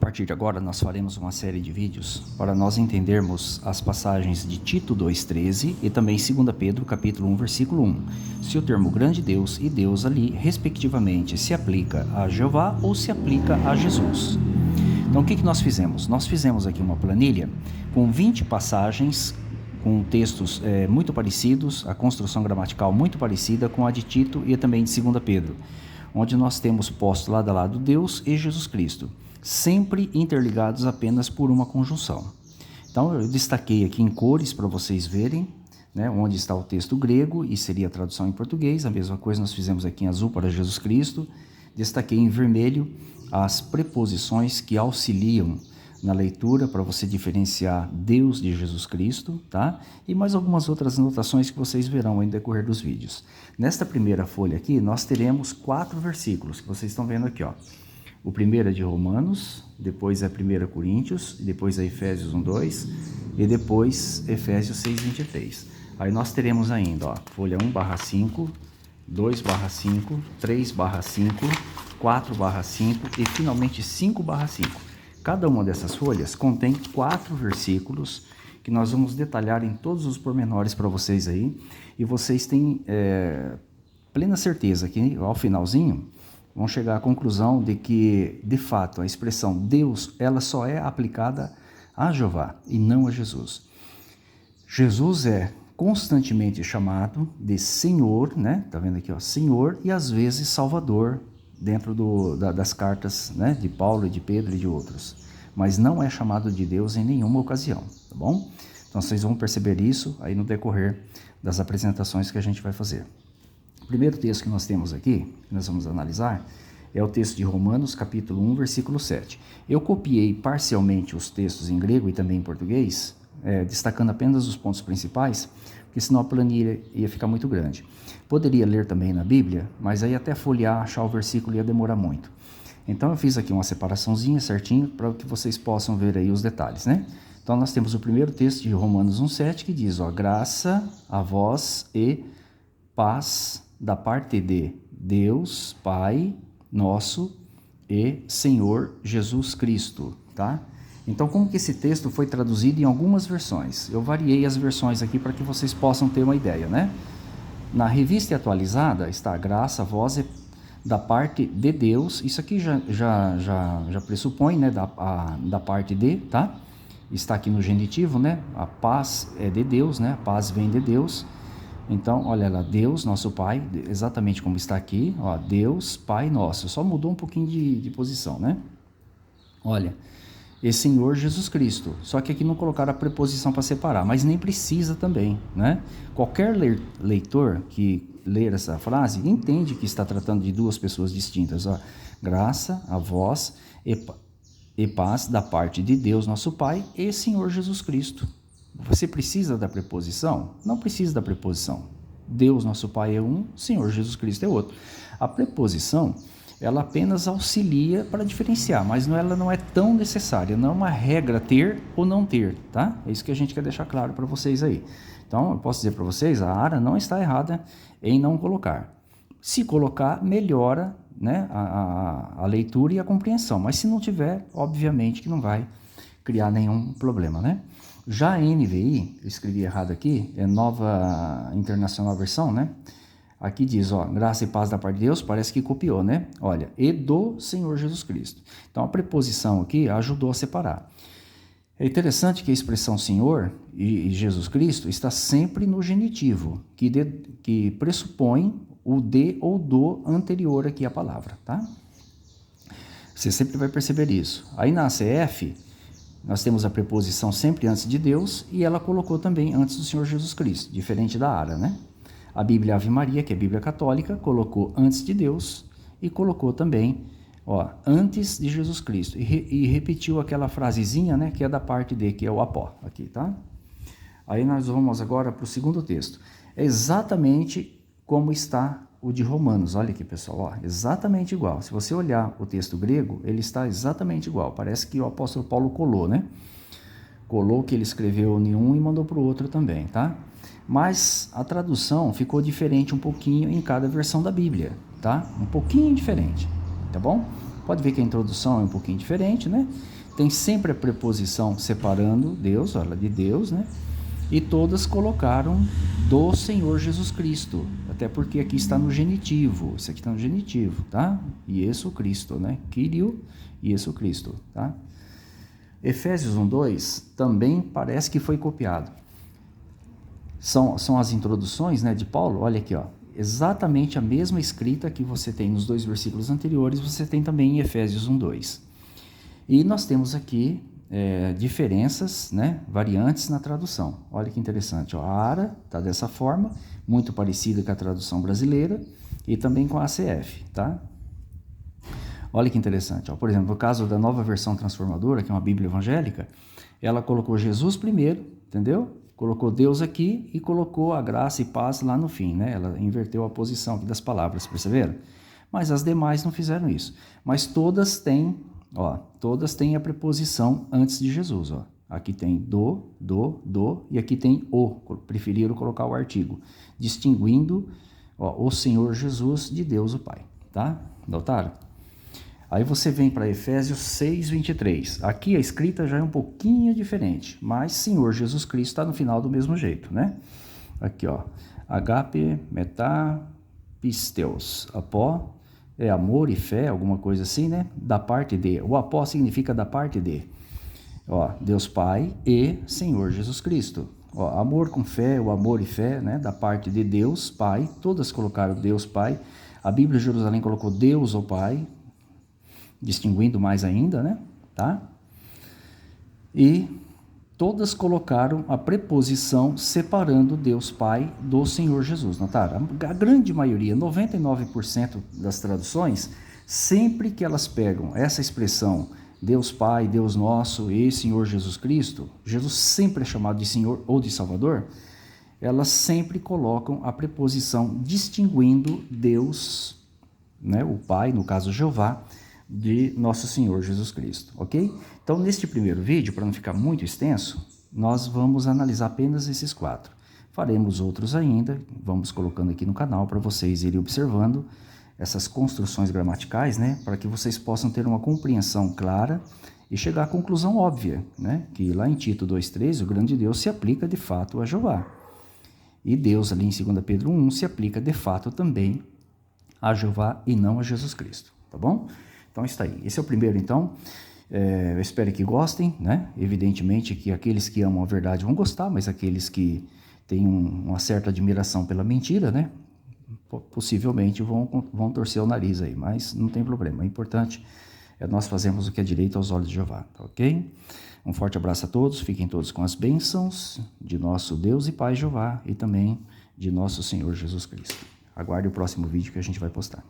partir de agora nós faremos uma série de vídeos para nós entendermos as passagens de Tito 2,13 e também 2 Pedro capítulo 1, versículo 1. Se o termo grande Deus e Deus ali, respectivamente, se aplica a Jeová ou se aplica a Jesus. Então o que nós fizemos? Nós fizemos aqui uma planilha com 20 passagens, com textos muito parecidos, a construção gramatical muito parecida com a de Tito e também de 2 Pedro, onde nós temos posto lado a lado Deus e Jesus Cristo, sempre interligados apenas por uma conjunção. Então eu destaquei aqui em cores para vocês verem, né, onde está o texto grego e seria a tradução em português. A mesma coisa nós fizemos aqui em azul para Jesus Cristo. Destaquei em vermelho as preposições que auxiliam na leitura para você diferenciar Deus de Jesus Cristo, tá? E mais algumas outras anotações que vocês verão aí no decorrer dos vídeos. Nesta primeira folha aqui, nós teremos 4 versículos que vocês estão vendo aqui, ó. O primeiro é de Romanos, depois é 1 Coríntios, depois é Efésios 1:2 e depois Efésios 6:23. Aí nós teremos ainda, ó, folha 1/5, 2/5, 3/5, 4/5 e finalmente 5/5. Cada uma dessas folhas contém 4 versículos que nós vamos detalhar em todos os pormenores para vocês aí. E vocês têm plena certeza que ao finalzinho vão chegar à conclusão de que, de fato, a expressão Deus, ela só é aplicada a Jeová e não a Jesus. Jesus é constantemente chamado de Senhor, né? Tá vendo aqui, ó, Senhor, e às vezes Salvador, dentro das cartas, né, de Paulo e de Pedro e de outros, mas não é chamado de Deus em nenhuma ocasião, tá bom? Então vocês vão perceber isso aí no decorrer das apresentações que a gente vai fazer. O primeiro texto que nós temos aqui, que nós vamos analisar, é o texto de Romanos, capítulo 1, versículo 7. Eu copiei parcialmente os textos em grego e também em português, destacando apenas os pontos principais, porque senão a planilha ia ficar muito grande. Poderia ler também na Bíblia, mas aí até folhear, achar o versículo ia demorar muito. Então eu fiz aqui uma separaçãozinha certinho para que vocês possam ver aí os detalhes, né? Então nós temos o primeiro texto de Romanos 1,7 que diz, ó, graça a vós e paz da parte de Deus, Pai nosso e Senhor Jesus Cristo, tá? Então, como que esse texto foi traduzido em algumas versões? Eu variei as versões aqui para que vocês possam ter uma ideia, né? Na Revista Atualizada está a graça a vós da parte de Deus. Isso aqui já pressupõe, né, da parte de, tá? Está aqui no genitivo, né? A paz é de Deus, né? A paz vem de Deus. Então, olha lá, Deus, nosso Pai, exatamente como está aqui, ó, Deus, Pai nosso. Só mudou um pouquinho de posição, né? Olha, e Senhor Jesus Cristo. Só que aqui não colocaram a preposição para separar, mas nem precisa também, né? Qualquer leitor que ler essa frase entende que está tratando de duas pessoas distintas, ó. Graça a vós e paz da parte de Deus, nosso Pai, e Senhor Jesus Cristo. Você precisa da preposição? Não precisa da preposição. Deus, nosso Pai, é um, Senhor Jesus Cristo é outro. A preposição, ela apenas auxilia para diferenciar, mas ela não é tão necessária, não é uma regra ter ou não ter, tá? É isso que a gente quer deixar claro para vocês aí. Então, eu posso dizer para vocês, a Ara não está errada em não colocar. Se colocar, melhora, né, a leitura e a compreensão, mas se não tiver, obviamente que não vai criar nenhum problema, né? Já a NVI, eu escrevi errado aqui, é Nova Internacional Versão, né? Aqui diz, ó, graça e paz da parte de Deus, parece que copiou, né? Olha, e do Senhor Jesus Cristo. Então, a preposição aqui ajudou a separar. É interessante que a expressão Senhor e Jesus Cristo está sempre no genitivo, que pressupõe o de ou do anterior aqui à palavra, tá? Você sempre vai perceber isso. Aí na ACF, nós temos a preposição sempre antes de Deus e ela colocou também antes do Senhor Jesus Cristo, diferente da Ara, né? A Bíblia Ave Maria, que é a Bíblia Católica, colocou antes de Deus e colocou também, ó, antes de Jesus Cristo. E repetiu aquela frasezinha, né, que é da parte de, que é o apó, aqui, tá? Aí nós vamos agora para o segundo texto. É exatamente como está o de Romanos. Olha aqui, pessoal, ó, exatamente igual. Se você olhar o texto grego, ele está exatamente igual. Parece que o apóstolo Paulo colou, né? Colou o que ele escreveu em um e mandou para o outro também, tá? Mas a tradução ficou diferente um pouquinho em cada versão da Bíblia, tá? Um pouquinho diferente, tá bom? Pode ver que a introdução é um pouquinho diferente, né? Tem sempre a preposição separando Deus, olha, de Deus, né? E todas colocaram do Senhor Jesus Cristo, até porque aqui está no genitivo, isso aqui está no genitivo, tá? Iesu Cristo, né? Kyrio, Iesu Cristo, tá? Efésios 1:2 também parece que foi copiado. São as introduções, né, de Paulo. Olha aqui, ó, exatamente a mesma escrita que você tem nos 2 versículos anteriores, você tem também em Efésios 1:2. E nós temos aqui diferenças, né, variantes na tradução. Olha que interessante, ó, a ARA está dessa forma, muito parecida com a tradução brasileira e também com a ACF, tá? Olha que interessante, ó. Por exemplo, no caso da Nova Versão Transformadora, que é uma Bíblia evangélica, ela colocou Jesus primeiro, entendeu? Colocou Deus aqui e colocou a graça e paz lá no fim, né? Ela inverteu a posição aqui das palavras, perceberam? Mas as demais não fizeram isso. Mas todas têm a preposição antes de Jesus, ó. Aqui tem do, e aqui tem o. Preferiram colocar o artigo, distinguindo, ó, o Senhor Jesus de Deus o Pai, tá? Notaram? Aí você vem para Efésios 6:23. Aqui a escrita já é um pouquinho diferente, mas Senhor Jesus Cristo está no final do mesmo jeito, né? Aqui, ó, agape, metá, pisteus, apó, é amor e fé, alguma coisa assim, né? Da parte de. O apó significa da parte de. Ó, Deus Pai e Senhor Jesus Cristo. Ó, amor com fé, o amor e fé, né? Da parte de Deus Pai. Todas colocaram Deus Pai. A Bíblia de Jerusalém colocou Deus o Pai, distinguindo mais ainda, né? Tá? E todas colocaram a preposição separando Deus Pai do Senhor Jesus, notaram? A grande maioria, 99% das traduções, sempre que elas pegam essa expressão Deus Pai, Deus Nosso e Senhor Jesus Cristo, Jesus sempre é chamado de Senhor ou de Salvador, elas sempre colocam a preposição distinguindo Deus, né, o Pai, no caso Jeová, de nosso Senhor Jesus Cristo, ok? Então, neste primeiro vídeo, para não ficar muito extenso, nós vamos analisar apenas esses 4. Faremos outros ainda, vamos colocando aqui no canal para vocês irem observando essas construções gramaticais, né? Para que vocês possam ter uma compreensão clara e chegar à conclusão óbvia, né? Que lá em Tito 2:13, o grande Deus se aplica de fato a Jeová. E Deus ali em 2 Pedro 1 se aplica de fato também a Jeová e não a Jesus Cristo, tá bom? Então, está aí. Esse é o primeiro, então. Eu espero que gostem, né? Evidentemente que aqueles que amam a verdade vão gostar, mas aqueles que têm uma certa admiração pela mentira, né? Possivelmente vão torcer o nariz aí, mas não tem problema. O importante é nós fazermos o que é direito aos olhos de Jeová, tá ok? Um forte abraço a todos, fiquem todos com as bênçãos de nosso Deus e Pai Jeová e também de nosso Senhor Jesus Cristo. Aguarde o próximo vídeo que a gente vai postar.